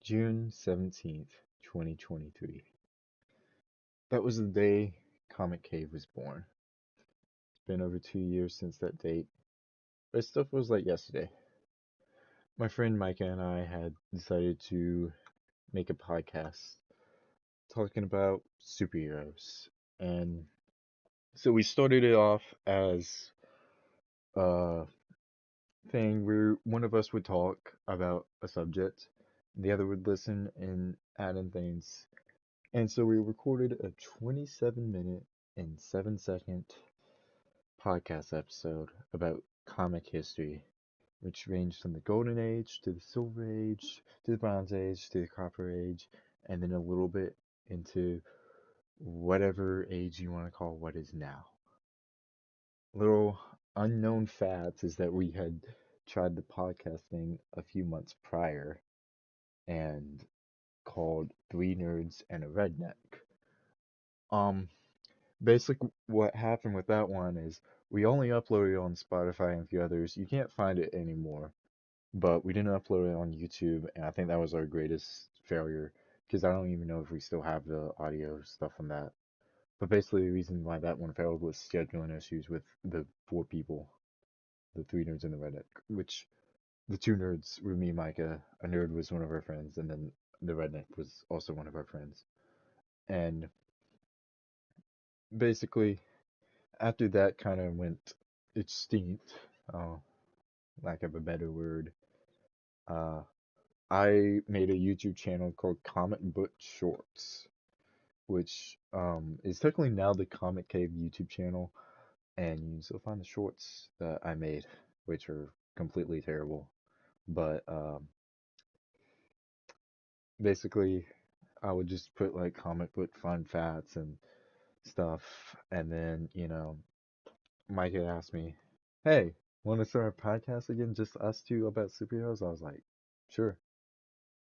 June 17th, 2023. That was the day Comic Cave was born. It's been over 2 years since that date, but it still feels like yesterday. My friend Micah and I had decided to make a podcast talking about superheroes. And so we started it off as a thing where one of us would talk about a subject, the other would listen and add in things. And so we recorded a 27-minute and 7-second podcast episode about comic history, which ranged from the Golden Age to the Silver Age to the Bronze Age to the Copper Age, and then a little bit into whatever age you want to call what is now. Little unknown facts is that we had tried the podcast thing a few months prior and called Three Nerds and a Redneck. Um, Basically, what happened with that one is we only uploaded it on Spotify and a few others. You can't find it anymore, but we didn't upload it on YouTube, and I think that was our greatest failure because I don't even know if we still have the audio stuff on that. But basically, the reason why that one failed was scheduling issues with the four people, the three nerds and the redneck, which the two nerds were me, Micah. A nerd was one of our friends, and then the redneck was also one of our friends. And basically, after that kind of went extinct, uh, lack of a better word, uh, I made a YouTube channel called Comic Book Shorts, which is technically now the Comic Cave YouTube channel, and you can still find the shorts that I made, which are completely terrible. But basically, I would just put like comic book fun facts and stuff, and then Mike had asked me, "Hey, want to start a podcast again, just us two about superheroes?" I was like, "Sure."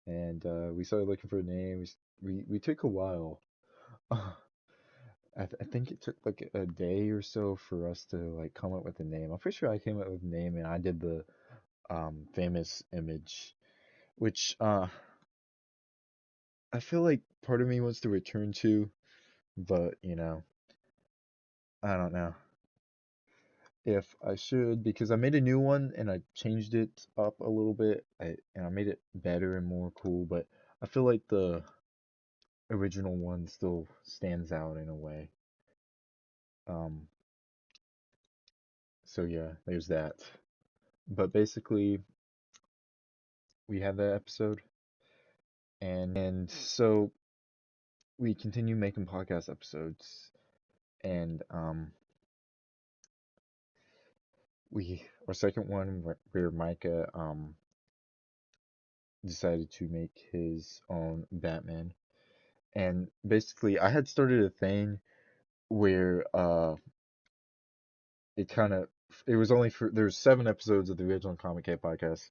And we started looking for a name. We took a while. I think it took like a day or so for us to like come up with a name. I'm pretty sure I came up with a name and I did the famous image, which I feel like part of me wants to return to, but I don't know if I should because I made a new one and I changed it up a little bit. And I made it better and more cool, but I feel like the original one still stands out in a way. Um, so yeah, there's that. But basically, we had that episode, and so we continue making podcast episodes, and we our second one where Micah decided to make his own Batman, and basically I had started a thing where it kind of it was only for there's 7 episodes of the original Comic K podcast,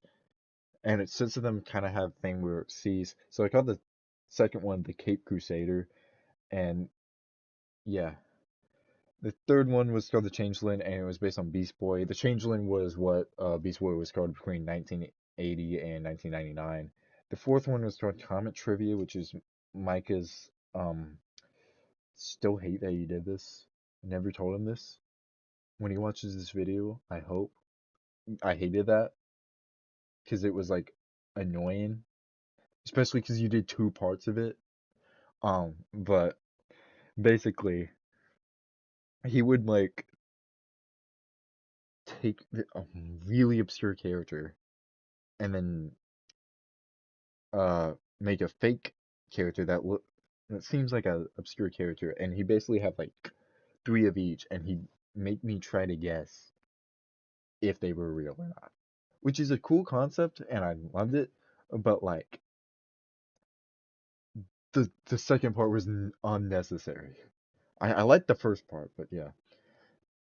and it six of them kind of have a thing where it sees. So I called the second one the Cape Crusader, and yeah, the third one was called the Changeling, and it was based on Beast Boy. The Changeling was what Beast Boy was called between 1980 and 1999. The fourth one was called Comet Trivia, which is Micah's still hate that you did this. I never told him this. When he watches this video, I hope I hated that because it was like annoying, especially because you did 2 parts of it. But basically, he would like take a really obscure character and then make a fake character that seems like a obscure character, and he basically had like 3 of each, and he'd make me try to guess if they were real or not, which is a cool concept, and I loved it. But like the second part was unnecessary. I liked the first part, but yeah.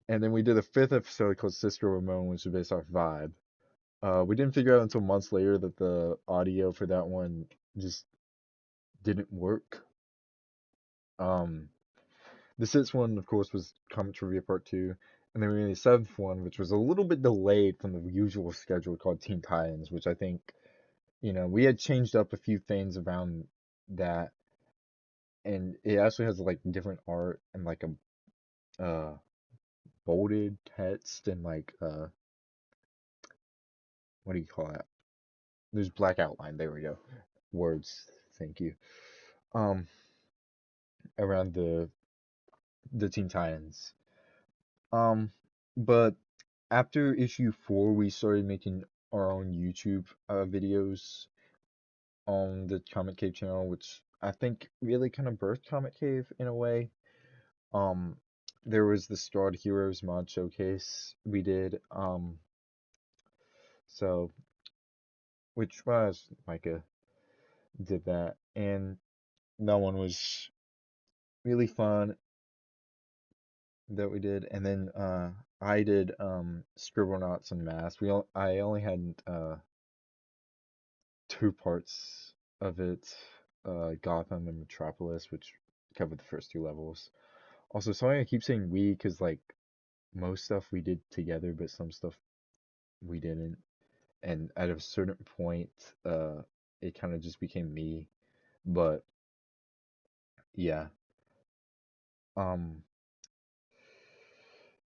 And then we did a fifth episode called Cisco Ramon, which is based off Vibe. We didn't figure out until months later that the audio for that one just didn't work. Um, the sixth one, of course, was Comic Trivia Part 2, And then we made a seventh one, which was a little bit delayed from the usual schedule called Teen Titans, which I think, we had changed up a few things around that, and it actually has like different art and like a bolded text and like what do you call that? There's black outline. There we go. Words. Thank you. Um, Around the Teen Titans. Um, but after issue 4, we started making our own YouTube videos on the Comic Cave channel, which I think really kind of birthed Comic Cave in a way. Um, there was the Starred Heroes mod showcase we did. So which was Micah did that, and that one was really fun that we did. And then I did Scribblenauts and Mass. I only had two parts of it, Gotham and Metropolis, which covered the first two levels. Also, sorry I keep saying we because like most stuff we did together, but some stuff we didn't. And at a certain point, it kind of just became me. But yeah, um,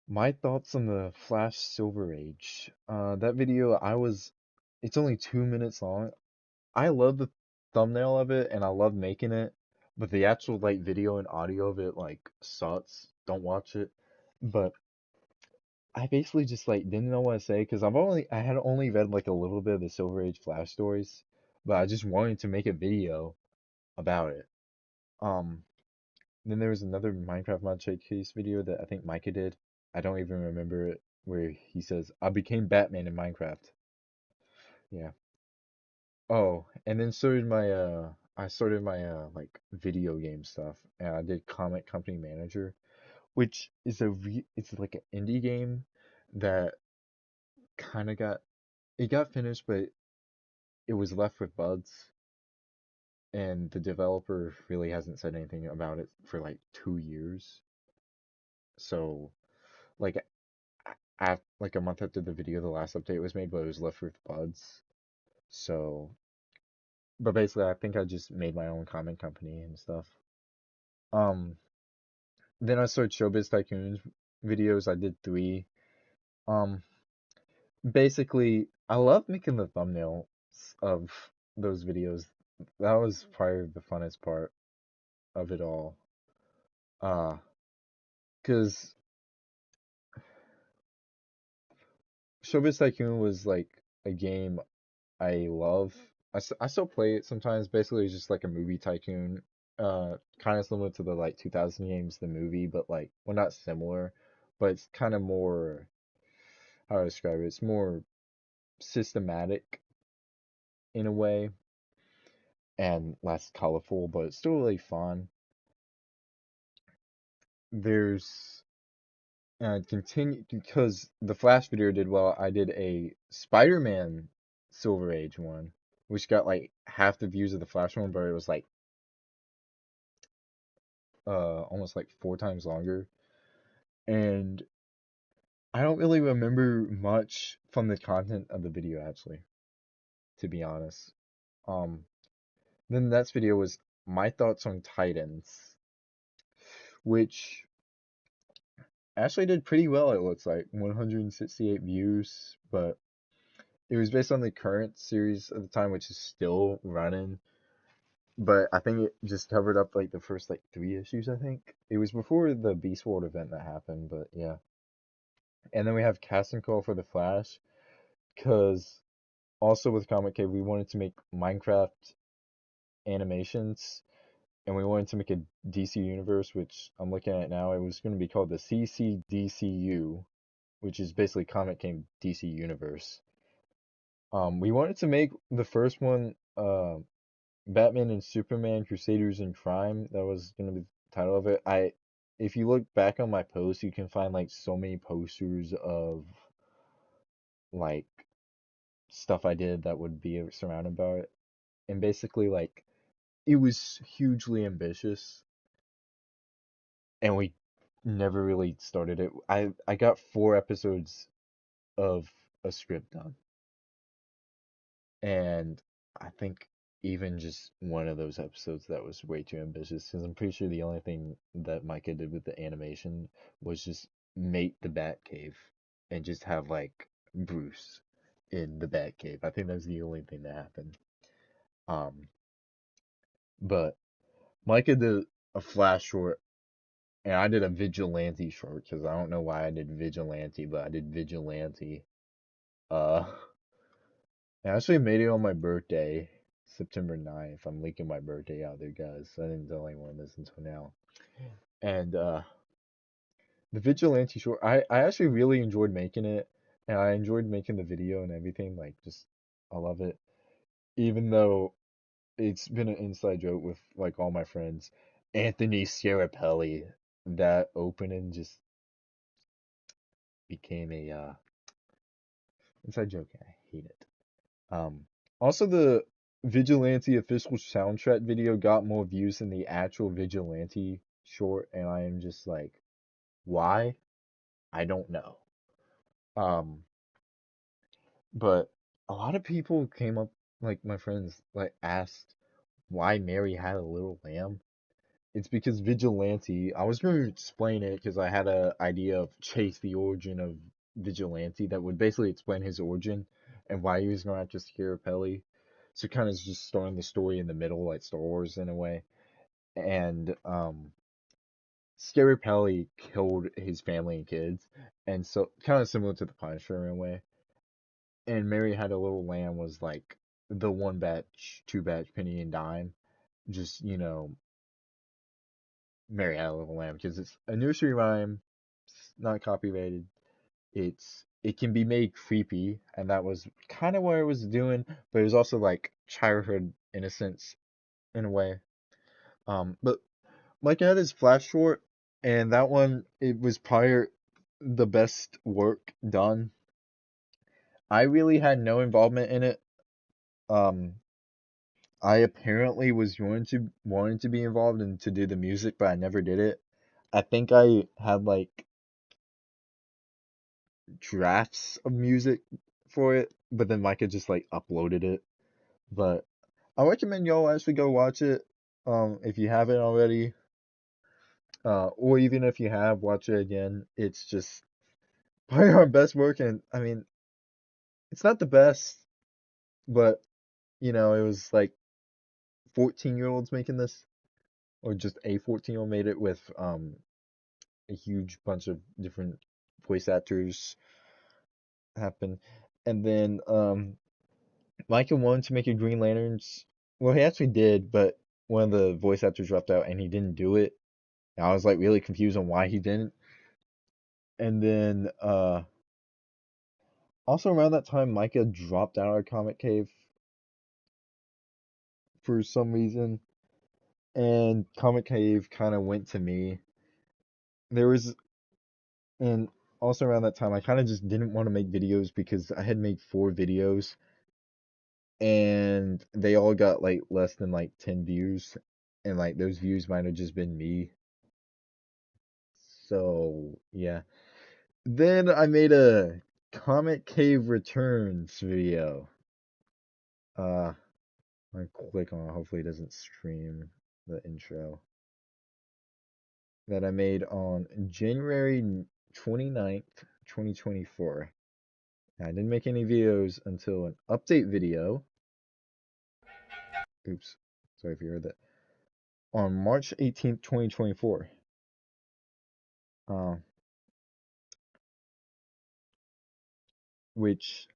my thoughts on the Flash Silver Age. That video, it's only 2 minutes long. I love the thumbnail of it and I love making it, but the actual like video and audio of it like sucks. Don't watch it. But I basically just like didn't know what to say because I had only read like a little bit of the Silver Age Flash stories, but I just wanted to make a video about it. Um, then there was another Minecraft mod showcase video that I think Micah did. I don't even remember it, where he says, "I became Batman in Minecraft." Yeah. Oh, and then I started my like video game stuff, and I did Comic Company Manager, which is it's like an indie game that kind of got finished, but it was left with bugs, and the developer really hasn't said anything about it for like 2 years. So like like a month after the video, the last update was made, but it was left with bugs. So, but basically, I think I just made my own comic company and stuff. Um, then I started Showbiz Tycoons videos. I did three. Um, Basically, I love making the thumbnails of those videos. That was probably the funnest part of it all. Uh, Cause Showbiz Tycoon was like a game I love. I still play it sometimes. Basically, it's just like a movie tycoon. Kind of similar to the like 2000 games, the movie, but like, well, not similar, but it's kind of more, how to describe it? It's more systematic in a way and less colorful, but it's still really fun. There's continue because the Flash video did well. I did a Spider-Man Silver Age one, which got like half the views of the Flash one, but it was like almost like 4 times longer. And I don't really remember much from the content of the video actually, to be honest. Um, then the next video was my thoughts on Titans, which actually did pretty well, it looks like 168 views, but it was based on the current series at the time, which is still running. But I think it just covered up like the first like 3 issues, I think. It was before the Beast World event that happened, but yeah. And then we have casting call for the Flash, because also with Comic Cave, we wanted to make Minecraft animations, and we wanted to make a DC universe, which I'm looking at now. It was going to be called the CCDCU, which is basically Comic Cave DC universe. We wanted to make the first one, Batman and Superman Crusaders in Crime. That was going to be the title of it. If you look back on my posts, you can find like so many posters of like stuff I did that would be surrounded by it. And basically, like, it was hugely ambitious, and we never really started it. I got 4 episodes of a script done, and I think even just one of those episodes that was way too ambitious because I'm pretty sure the only thing that Micah did with the animation was just make the Batcave and just have like Bruce in the Batcave. I think that was the only thing that happened. Um, but Micah did a Flash short, and I did a Vigilante short because I don't know why I did Vigilante, but I did Vigilante. Uh, I actually made it on my birthday, September 9th. I'm leaking my birthday out there, guys. I didn't tell anyone this until now. And the Vigilante short, I actually really enjoyed making it, and I enjoyed making the video and everything. Like, just, I love it. Even though it's been an inside joke with, like, all my friends. Anthony Scarapelli, that opening just became a inside joke. I hate it. Um, Also, the Vigilante official soundtrack video got more views than the actual Vigilante short, and I am just like, why? I don't know. Um, but a lot of people came up, like my friends, like asked why Mary had a little lamb. It's because Vigilante, I was going to explain it because I had a idea of Chase, the origin of Vigilante, that would basically explain his origin and why he was going after Scarapelli. So kind of just starting the story in the middle, like Star Wars in a way. And Scarapelli killed his family and kids, and so kind of similar to the Punisher in a way. And Mary Had a Little Lamb was like the one batch, two batch, penny and dime. Just Mary Had a Little Lamb because it's a nursery rhyme, it's not copyrighted. It can be made creepy, and that was kind of what I was doing, but it was also like childhood innocence in a way. But Mike had his Flash short, and that one it was probably the best work done. I really had no involvement in it. Um, I apparently was going to wanting to be involved and to do the music, but I never did it. I think I had like drafts of music for it, but then Micah just like uploaded it. But I recommend y'all actually go watch it. If you haven't already, or even if you have, watch it again. It's just probably our best work, and I mean, it's not the best, but it was like 14-year-olds making this, or just a 14-year-old made it with a huge bunch of different voice actors happen. And then Micah wanted to make a Green Lanterns. Well, he actually did, but one of the voice actors dropped out and he didn't do it. And I was like really confused on why he didn't. And then also around that time, Micah dropped out of Comic Cave for some reason, and Comic Cave kind of went to me. There was, and also around that time, I kind of just didn't want to make videos because I had made 4 videos and they all got like less than like 10 views, and like those views might have just been me. So, yeah. Then I made a Comic Cave Returns video. Uh, I click on it. Hopefully it doesn't stream the intro. That I made on January 29th, 2024. I didn't make any videos until an update video. Oops. Sorry if you heard that. On March 18th, 2024. Uh, which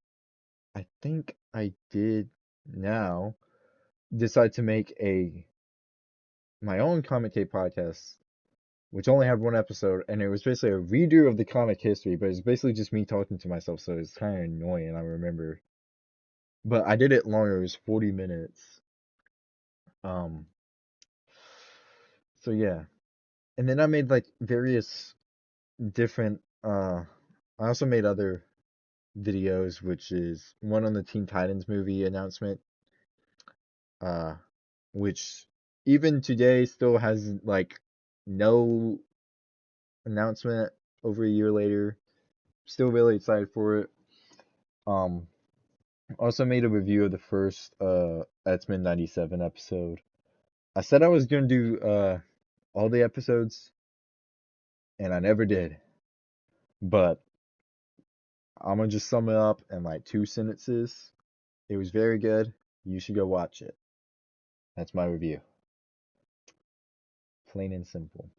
I think I did now decide to make my own Comic Cave podcast, which only had 1 episode, and it was basically a redo of the comic history, but it's basically just me talking to myself, so it's kind of annoying, I remember. But I did it longer, it was 40 minutes. Um, so yeah. And then I made like various different I also made other videos, which is one on the Teen Titans movie announcement, uh, which even today still has like no announcement over a year later. Still really excited for it. Um, Also made a review of the first X-Men 97 episode. I said I was gonna do all the episodes, and I never did. But I'm gonna just sum it up in like 2 sentences. It was very good. You should go watch it. That's my review. Plain and simple.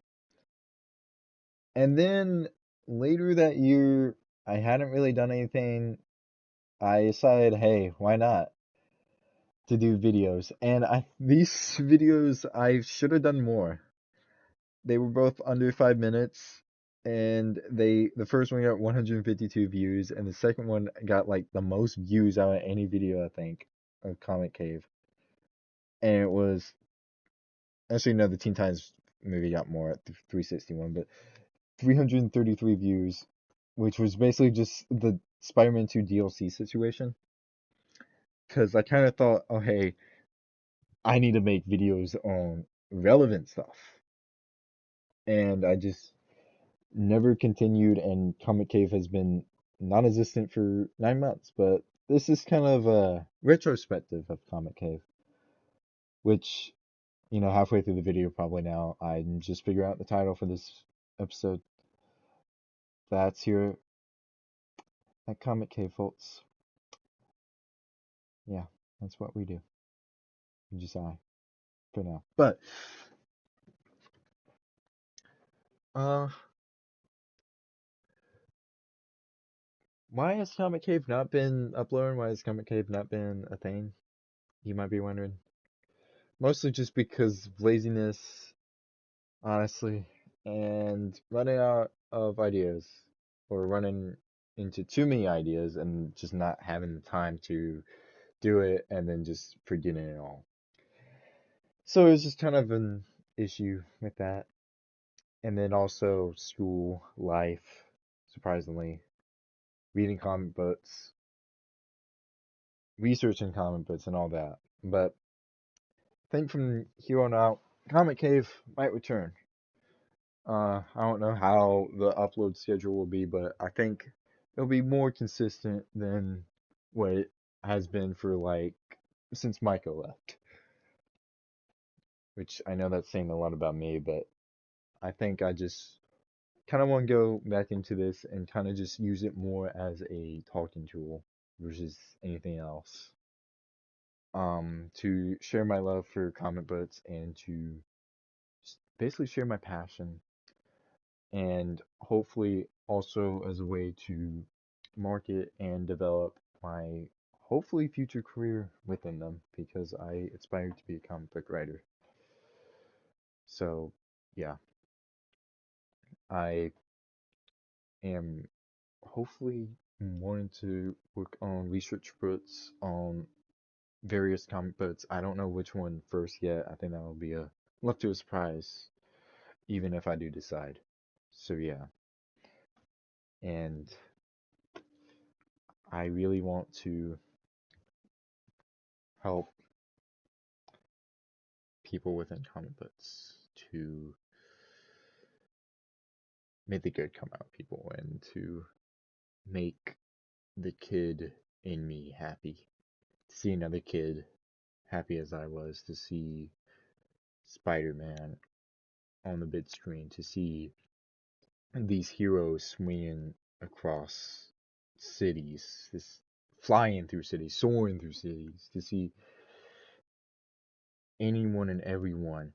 And then later that year, I hadn't really done anything. I decided, hey, why not? To do videos. And these videos I should have done more. They were both under 5 minutes, and the first one got 152 views, and the second one got like the most views out of any video I think of Comic Cave. And it was actually no, the Teen Titans movie got more at 361, but 333 views, which was basically just the Spider-Man 2 DLC situation. Because I kind of thought, oh hey, I need to make videos on relevant stuff, and I just never continued, and Comic Cave has been non-existent for 9 months. But this is kind of a retrospective of Comic Cave, which, halfway through the video probably now, I'm just figuring out the title for this episode. That's here at Comic Cave, folks. Yeah, that's what we do. Just I, for now. But, uh, why has Comic Cave not been uploading? Why has Comic Cave not been a thing? You might be wondering. Mostly just because of laziness, honestly, and running out of ideas, or running into too many ideas and just not having the time to do it, and then just forgetting it all. So it's just kind of an issue with that. And then also school life, surprisingly, reading comic books, researching comic books, and all that. But I think from here on out, Comic Cave might return. I don't know how the upload schedule will be, but I think it'll be more consistent than what it has been for like since Micah left. Which I know that's saying a lot about me, but I think I just kind of want to go back into this and kind of just use it more as a talking tool versus anything else. To share my love for comic books and to basically share my passion, and hopefully also as a way to market and develop my hopefully future career within them, because I aspire to be a comic book writer. So, yeah, I am hopefully wanting to work on research books on various comic books. I don't know which one first yet. I think that will be a left to a surprise, even if I do decide. So yeah, and I really want to help people within comic books to make the good come out of people, and to make the kid in me happy. To see another kid happy as I was, to see Spider-Man on the big screen, to see these heroes swinging across cities, this flying through cities, soaring through cities, to see anyone and everyone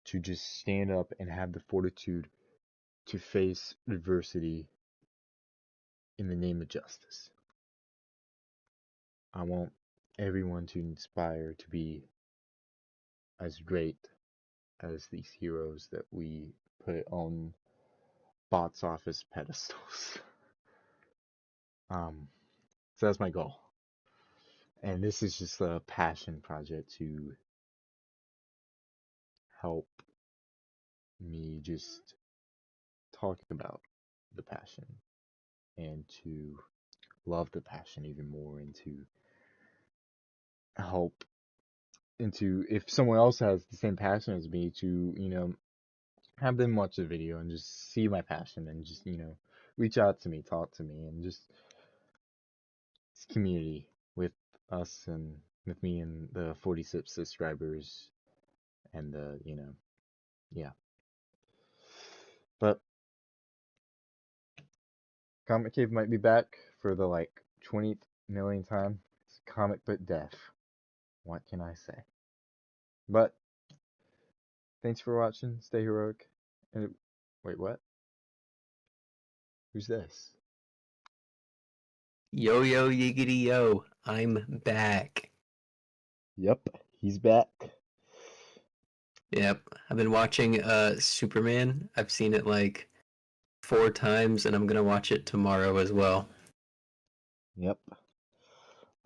to just stand up and have the fortitude to face adversity in the name of justice. I want everyone to inspire to be as great as these heroes that we put on box office pedestals. So that's my goal. And this is just a passion project to help me just talk about the passion, and to love the passion even more, and to help, and to, if someone else has the same passion as me, to, have them watch the video and just see my passion and just, reach out to me, talk to me, and just this community with us and with me and the 46 subscribers and yeah. But Comic Cave might be back for the like 20th million time. It's comic book death. What can I say? But thanks for watching. Stay heroic. And wait, what? Who's this? Yo, yo, yiggity, yo. I'm back. Yep, he's back. Yep. I've been watching Superman. I've seen it like 4 times, and I'm gonna watch it tomorrow as well. Yep.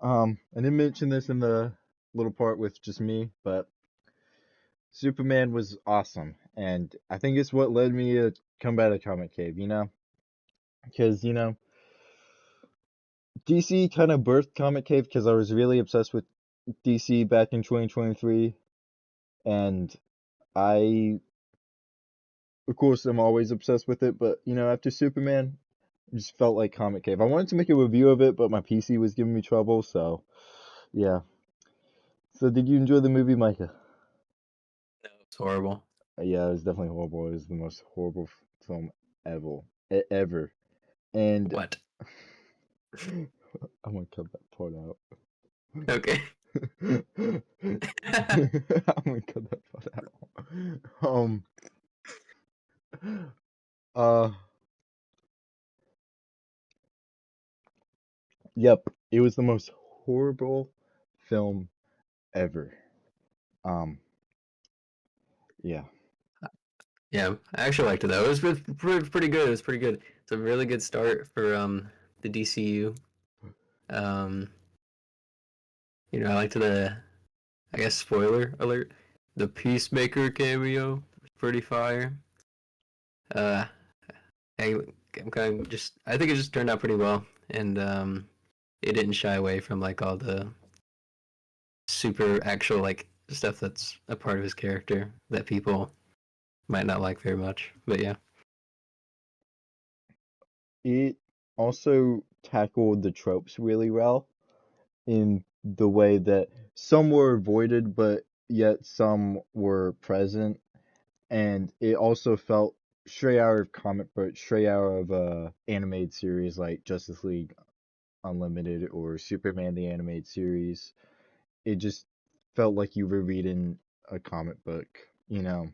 I didn't mention this in the little part with just me, but Superman was awesome, and I think it's what led me to come back to Comic Cave, because DC kind of birthed Comic Cave because I was really obsessed with DC back in 2023, and I, of course, am always obsessed with it, but after Superman, it just felt like Comic Cave. I wanted to make a review of it, but my PC was giving me trouble, so yeah. So, did you enjoy the movie, Micah? No, it's horrible. Yeah, it was definitely horrible. It was the most horrible film ever, ever. And What? I'm gonna cut that part out. Okay. I'm gonna cut that part out. Um. Uh. Yep. It was the most horrible film ever. Um. Yeah. Yeah, I actually liked it though. It was pretty good. It was pretty good. It's a really good start for the DCU. Um, I liked I guess spoiler alert, the Peacemaker cameo was pretty fire. Uh, I, I'm kind of just I think it just turned out pretty well, and it didn't shy away from like all the super actual like stuff that's a part of his character that people might not like very much. But yeah. It also tackled the tropes really well in the way that some were avoided, but yet some were present, and it also felt straight out of comic book, straight out of animated series like Justice League Unlimited or Superman the animated series. It just felt like you were reading a comic book, you know.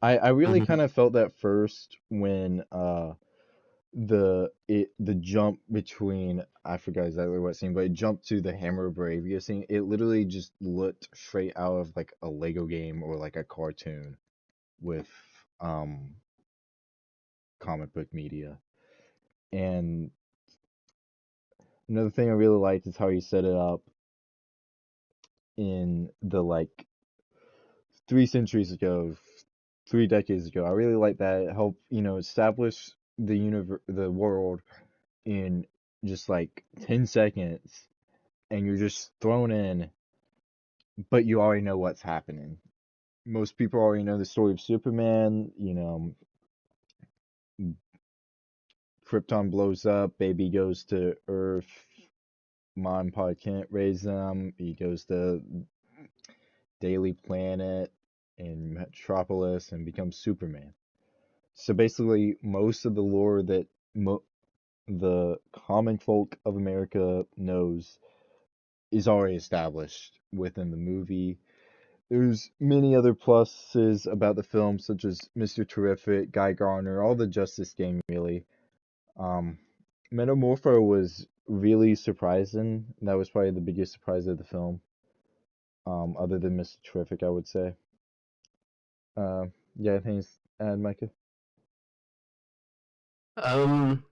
I really Mm-hmm. kind of felt that first when the jump between, I forgot exactly what scene, but it jumped to the Hammer of Bravia scene. It literally just looked straight out of like a Lego game or like a cartoon with um comic book media. And another thing I really liked is how he set it up in the like 3 centuries ago, 3 decades ago. I really like that. It helped, establish the world in just like 10 seconds, and you're just thrown in, but you already know what's happening. Most people already know the story of Superman. Krypton blows up, baby goes to Earth, mom and pa can't raise them. He goes to Daily Planet in Metropolis and becomes Superman. So basically, most of the lore that the common folk of America knows is already established within the movie. There's many other pluses about the film, such as Mr. Terrific, Guy Gardner, all the Justice Gang, really. Um, Metamorpho was really surprising. That was probably the biggest surprise of the film, other than Mr. Terrific, I would say. Uh, yeah, I think it's add, Micah. Um,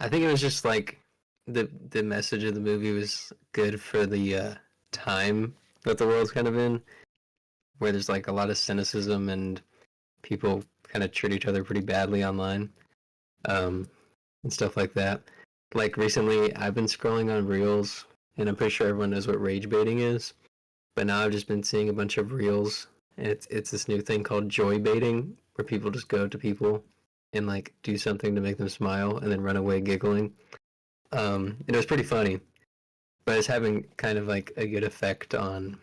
I think it was just like the message of the movie was good for the time that the world's kind of in, where there's like a lot of cynicism and people kind of treat each other pretty badly online, um, and stuff like that. Like recently, I've been scrolling on Reels, and I'm pretty sure everyone knows what rage baiting is. But now I've just been seeing a bunch of Reels and it's this new thing called joy baiting, where people just go to people and like do something to make them smile and then run away giggling. And it was pretty funny, but it's having kind of like a good effect on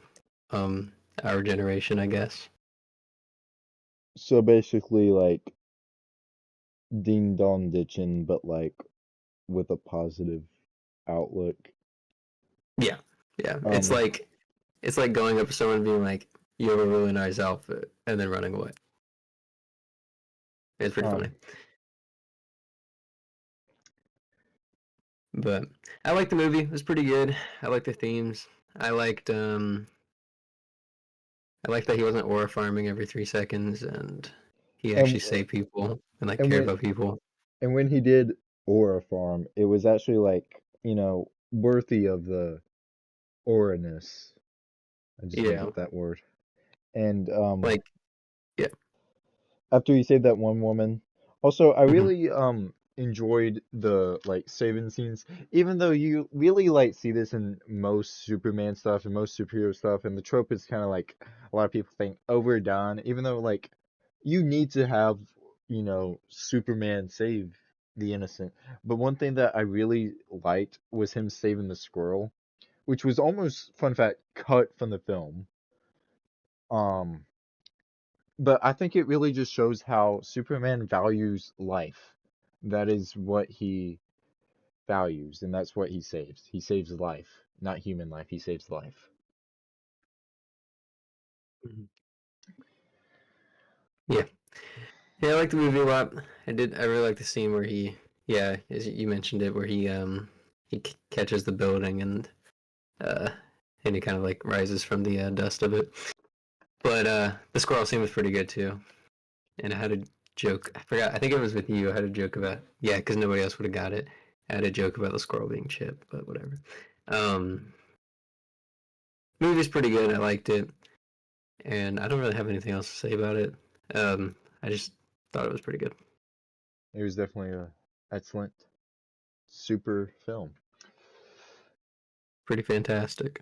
um our generation, I guess. So basically, like ding dong ditching, but like with a positive outlook. Yeah, yeah. Um, It's like going up to someone and being like, "You have a really nice outfit," and then running away. It's pretty funny. um, But I liked the movie. It was pretty good. I liked the themes. I liked I liked that he wasn't aura farming every 3 seconds and he and actually saved people and like and cared when about people. and when he did Aura Farm, it was actually like, worthy of the aura-ness. I just made Yeah. up that word. And Like yeah. after he saved that one woman, also I Hmm. really enjoyed the like saving scenes, even though you really like see this in most Superman stuff and most superhero stuff, and the trope is kind of like a lot of people think overdone, even though like you need to have, Superman save the innocent. But one thing that I really liked was him saving the squirrel, which was almost, fun fact, cut from the film. Um, but I think it really just shows how Superman values life. That is what he values, and that's what he saves. He saves life, not human life. He saves life. Hmm. Yeah. Yeah, I liked the movie a lot. I really like the scene where he yeah, as you mentioned it, where he catches the building uh and he kind of like rises from the dust of it. But the squirrel scene was pretty good too. And I had a joke. I forgot. I think it was with you. I had a joke about yeah, because nobody else would have got it. I had a joke about the squirrel being Chip, but whatever. Um, movie's pretty good. I liked it, and I don't really have anything else to say about it. I just thought it was pretty good. It was definitely a excellent super film. Pretty fantastic.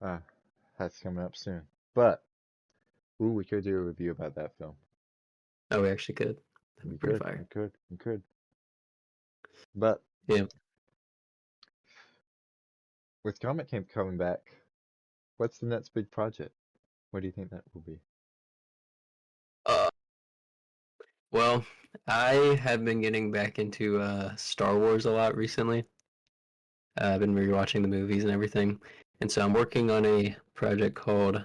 Ah, that's coming up soon. But ooh, we could do a review about that film. Oh, we actually could. That'd be We pretty could, fire. we could, we could. But Yeah. with Comic Camp coming back, what's the next big project? What do you think that will be? Uh, well, I have been getting back into Star Wars a lot recently. I've been rewatching the movies and everything, and so I'm working on a project called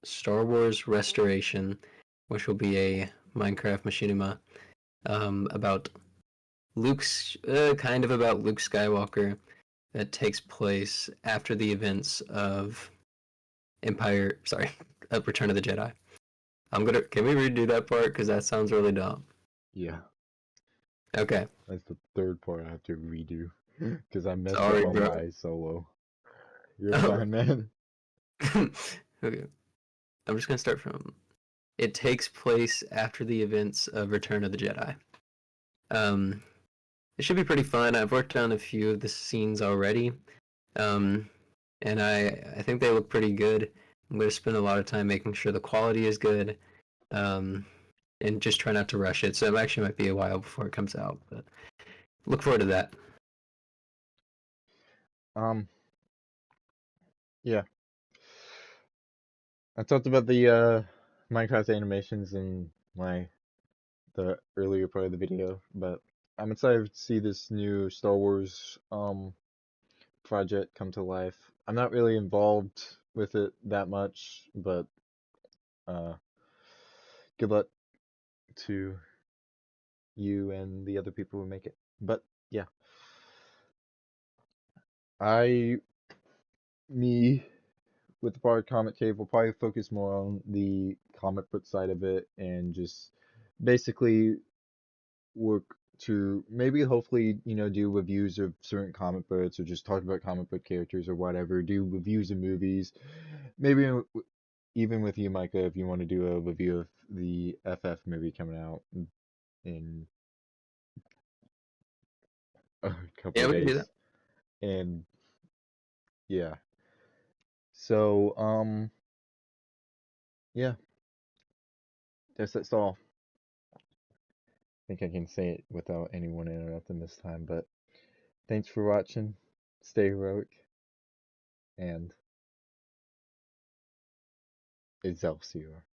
Star Wars Restoration, which will be a Minecraft machinima about kind of about Luke Skywalker that takes place after the events of of Return of the Jedi. Can we redo that part? Because that sounds really dumb. Yeah, Okay. that's the third part I have to redo because I messed up Sorry, on bro. my solo. You're Oh. fine, man. Okay. I'm just going to start from. It takes place after the events of Return of the Jedi. Um, it should be pretty fun. I've worked on a few of the scenes already, um, and I think they look pretty good. I'm going to spend a lot of time making sure the quality is good, um, and just try not to rush it. So it actually might be a while before it comes out, but look forward to that. Um, yeah, I talked about the Minecraft animations in the earlier part of the video, but I'm excited to see this new Star Wars project come to life. I'm not really involved with it that much, but uh, good luck to you and the other people who make it. But yeah, I me with the part comic cave will probably focus more on the comic book side of it and just basically work to maybe hopefully do reviews of certain comic books or just talk about comic book characters or whatever, do reviews of movies, maybe even with you, Micah, if you want to do a review of the FF movie coming out in a couple Yeah, of we can do that. days. And yeah, so yeah, that's all. I think I can say it without anyone interrupting this time, but thanks for watching. Stay heroic and Excelsior.